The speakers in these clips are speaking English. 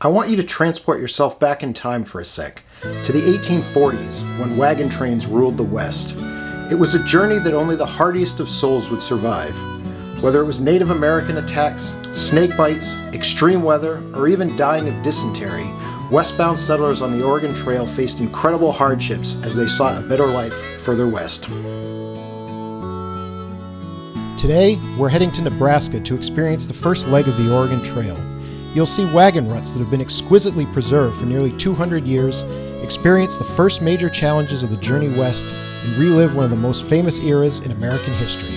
I want you to transport yourself back in time for a sec, to the 1840s when wagon trains ruled the West. It was a journey that only the hardiest of souls would survive. Whether it was Native American attacks, snake bites, extreme weather, or even dying of dysentery, westbound settlers on the Oregon Trail faced incredible hardships as they sought a better life further west. Today, we're heading to Nebraska to experience the first leg of the Oregon Trail. You'll see wagon ruts that have been exquisitely preserved for nearly 200 years, experience the first major challenges of the journey west, and relive one of the most famous eras in American history.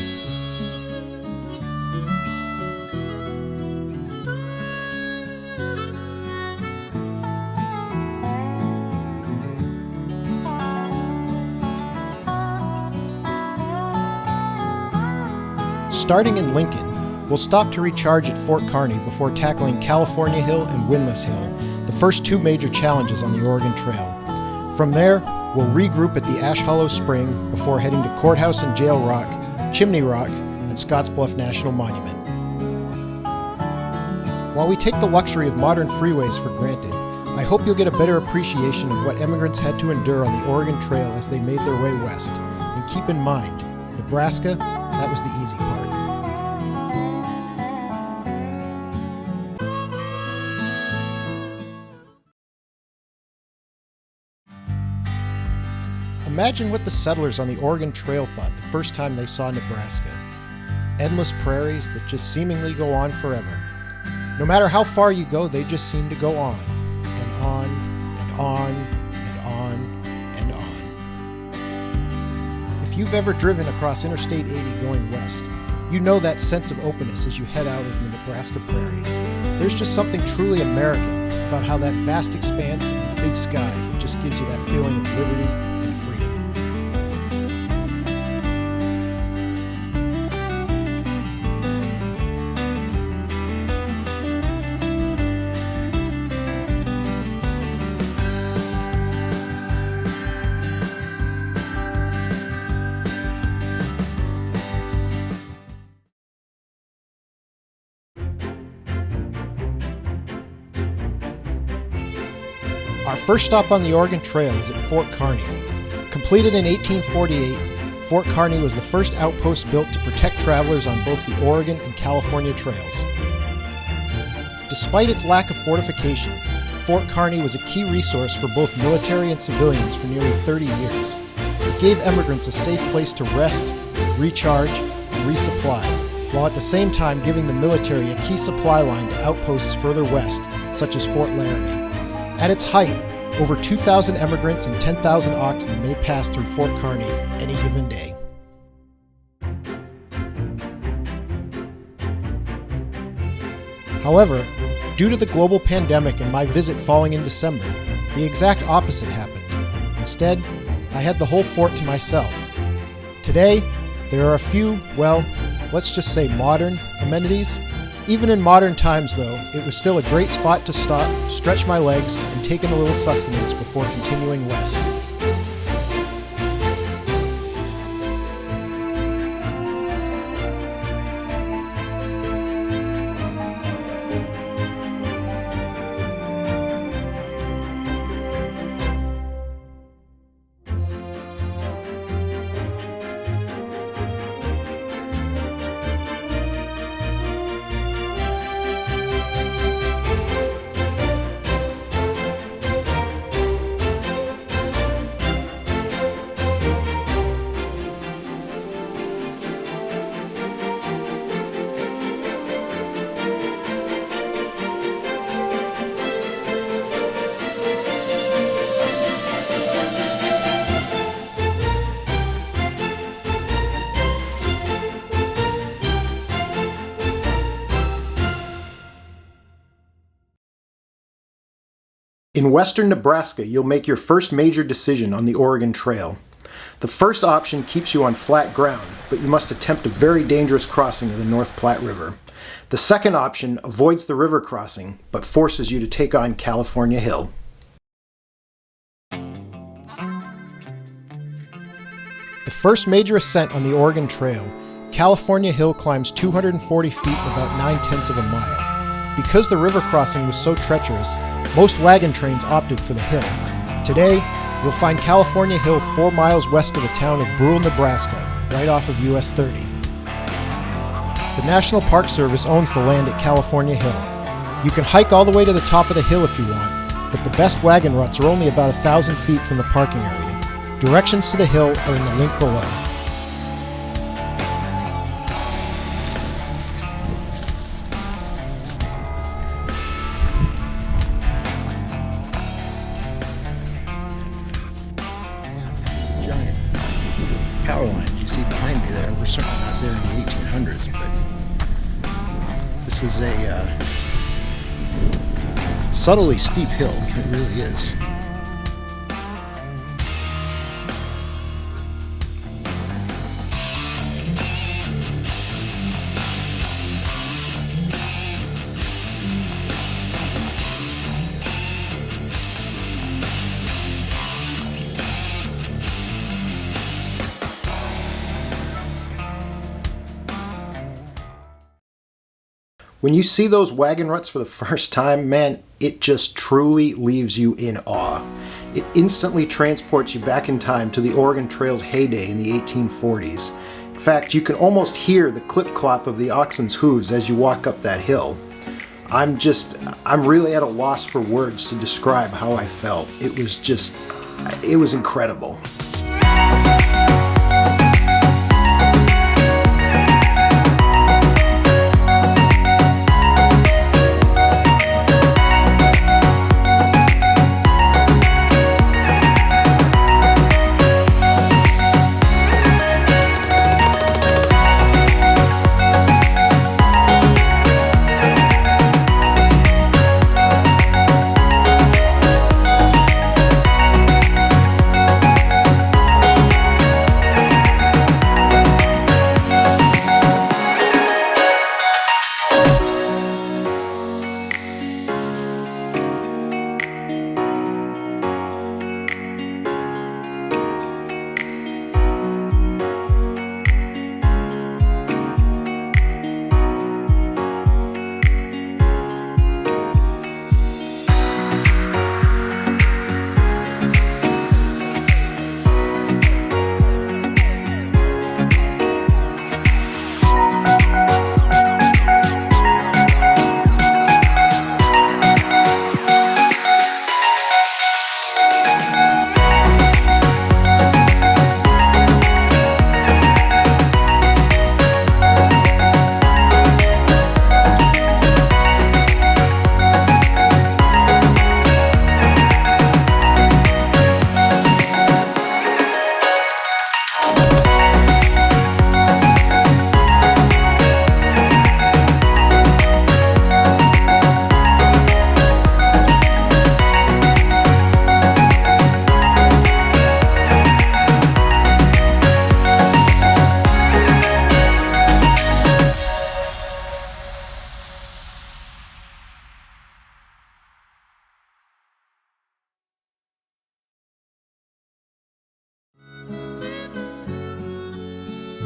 Starting in Lincoln, we'll stop to recharge at Fort Kearny before tackling California Hill and Windlass Hill, the first two major challenges on the Oregon Trail. From there, we'll regroup at the Ash Hollow Spring before heading to Courthouse and Jail Rock, Chimney Rock, and Scottsbluff National Monument. While we take the luxury of modern freeways for granted, I hope you'll get a better appreciation of what immigrants had to endure on the Oregon Trail as they made their way west. And keep in mind, Nebraska, that was the easy part. Imagine what the settlers on the Oregon Trail thought the first time they saw Nebraska. Endless prairies that just seemingly go on forever. No matter how far you go, they just seem to go on, and on, and on, and on, and on. If you've ever driven across Interstate 80 going west, you know that sense of openness as you head out of the Nebraska prairie. There's just something truly American about how that vast expanse of the big sky just gives you that feeling of liberty and freedom. Our first stop on the Oregon Trail is at Fort Kearny. Completed in 1848, Fort Kearny was the first outpost built to protect travelers on both the Oregon and California trails. Despite its lack of fortification, Fort Kearny was a key resource for both military and civilians for nearly 30 years. It gave immigrants a safe place to rest, recharge, and resupply, while at the same time giving the military a key supply line to outposts further west, such as Fort Laramie. At its height, over 2,000 immigrants and 10,000 oxen may pass through Fort Kearny any given day. However, due to the global pandemic and my visit falling in December, the exact opposite happened. Instead, I had the whole fort to myself. Today, there are a few, well, let's just say modern amenities. Even in modern times, though, it was still a great spot to stop, stretch my legs, and take in a little sustenance before continuing west. In western Nebraska, you'll make your first major decision on the Oregon Trail. The first option keeps you on flat ground, but you must attempt a very dangerous crossing of the North Platte River. The second option avoids the river crossing, but forces you to take on California Hill. The first major ascent on the Oregon Trail, California Hill climbs 240 feet, about 9/10 of a mile. Because the river crossing was so treacherous, most wagon trains opted for the hill. Today, you'll find California Hill 4 miles west of the town of Brule, Nebraska, right off of US 30. The National Park Service owns the land at California Hill. You can hike all the way to the top of the hill if you want, but the best wagon ruts are only about 1,000 feet from the parking area. Directions to the hill are in the link below. Power lines you see behind me there were certainly not there in the 1800s, but this is a subtly steep hill. It really is. When you see those wagon ruts for the first time, man, it just truly leaves you in awe. It instantly transports you back in time to the Oregon Trail's heyday in the 1840s. In fact, you can almost hear the clip-clop of the oxen's hooves as you walk up that hill. I'm really at a loss for words to describe how I felt. It was incredible.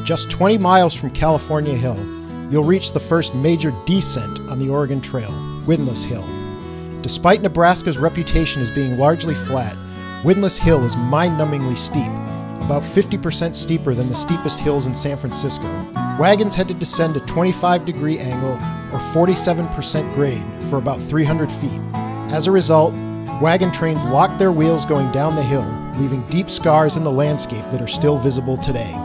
Just 20 miles from California Hill, you'll reach the first major descent on the Oregon Trail, Windlass Hill. Despite Nebraska's reputation as being largely flat, Windlass Hill is mind-numbingly steep, about 50% steeper than the steepest hills in San Francisco. Wagons had to descend a 25-degree angle or 47% grade for about 300 feet. As a result, wagon trains locked their wheels going down the hill, leaving deep scars in the landscape that are still visible today.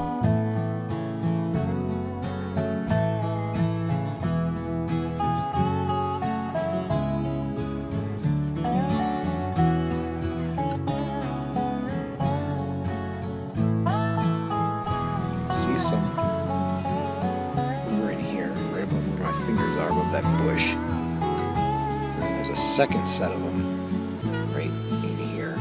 See some over in here, right above where my fingers are, above that bush. And then there's a second set of them right in here.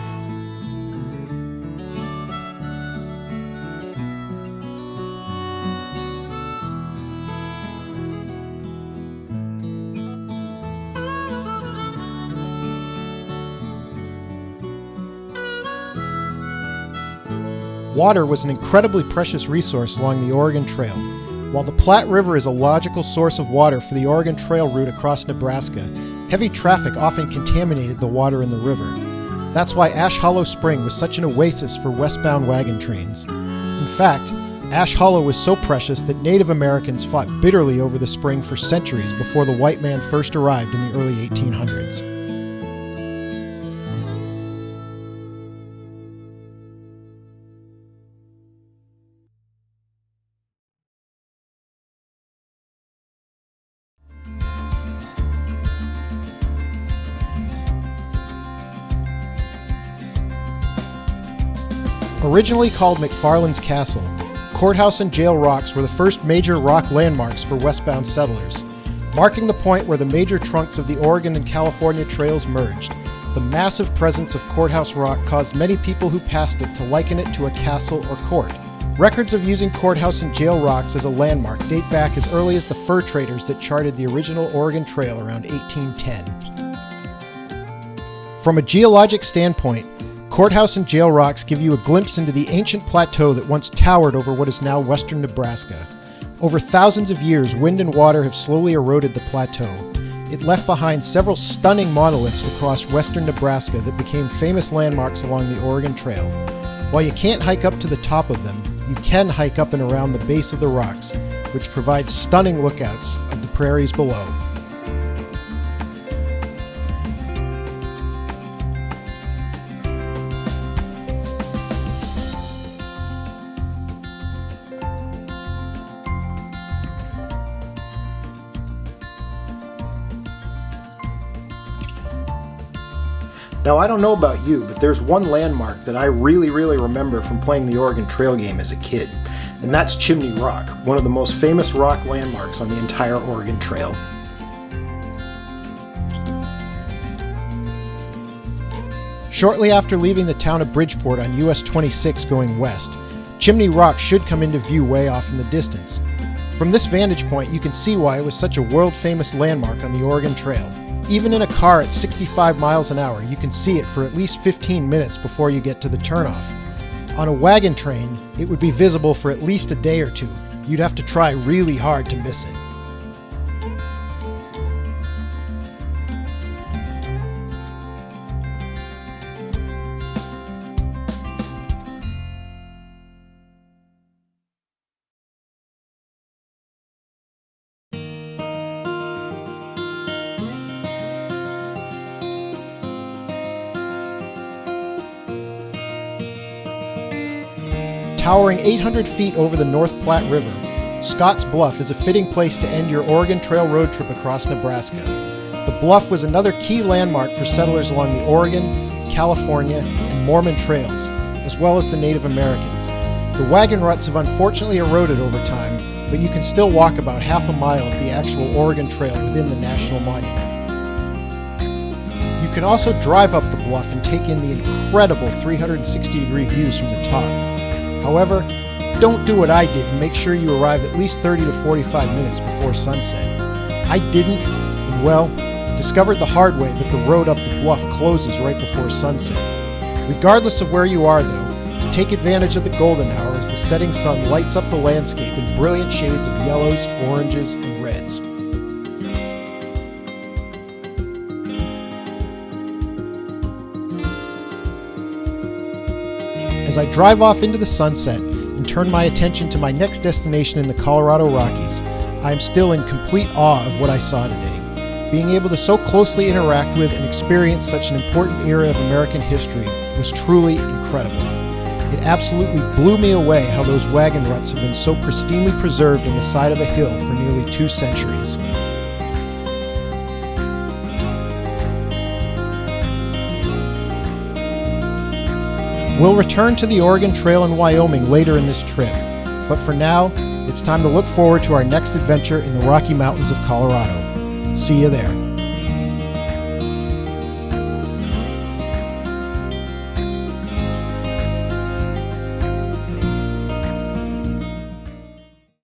Water was an incredibly precious resource along the Oregon Trail. While the Platte River is a logical source of water for the Oregon Trail route across Nebraska, heavy traffic often contaminated the water in the river. That's why Ash Hollow Spring was such an oasis for westbound wagon trains. In fact, Ash Hollow was so precious that Native Americans fought bitterly over the spring for centuries before the white man first arrived in the early 1800s. Originally called McFarland's Castle, Courthouse and Jail Rocks were the first major rock landmarks for westbound settlers. Marking the point where the major trunks of the Oregon and California trails merged, the massive presence of Courthouse Rock caused many people who passed it to liken it to a castle or court. Records of using Courthouse and Jail Rocks as a landmark date back as early as the fur traders that charted the original Oregon Trail around 1810. From a geologic standpoint, Courthouse and Jail Rocks give you a glimpse into the ancient plateau that once towered over what is now western Nebraska. Over thousands of years, wind and water have slowly eroded the plateau. It left behind several stunning monoliths across western Nebraska that became famous landmarks along the Oregon Trail. While you can't hike up to the top of them, you can hike up and around the base of the rocks, which provides stunning lookouts of the prairies below. Now, I don't know about you, but there's one landmark that I really remember from playing the Oregon Trail game as a kid, and that's Chimney Rock, one of the most famous rock landmarks on the entire Oregon Trail. Shortly after leaving the town of Bridgeport on US 26 going west, Chimney Rock should come into view way off in the distance. From this vantage point, you can see why it was such a world-famous landmark on the Oregon Trail. Even in a car at 65 miles an hour, you can see it for at least 15 minutes before you get to the turnoff. On a wagon train, it would be visible for at least a day or two. You'd have to try really hard to miss it. Towering 800 feet over the North Platte River, Scottsbluff is a fitting place to end your Oregon Trail road trip across Nebraska. The bluff was another key landmark for settlers along the Oregon, California, and Mormon trails, as well as the Native Americans. The wagon ruts have unfortunately eroded over time, but you can still walk about half a mile of the actual Oregon Trail within the National Monument. You can also drive up the bluff and take in the incredible 360-degree views from the top. However, don't do what I did and make sure you arrive at least 30 to 45 minutes before sunset. I didn't, and well, discovered the hard way that the road up the bluff closes right before sunset. Regardless of where you are though, take advantage of the golden hour as the setting sun lights up the landscape in brilliant shades of yellows, oranges, and reds. As I drive off into the sunset and turn my attention to my next destination in the Colorado Rockies, I am still in complete awe of what I saw today. Being able to so closely interact with and experience such an important era of American history was truly incredible. It absolutely blew me away how those wagon ruts have been so pristinely preserved on the side of a hill for nearly 2 centuries. We'll return to the Oregon Trail in Wyoming later in this trip, but for now, it's time to look forward to our next adventure in the Rocky Mountains of Colorado. See you there.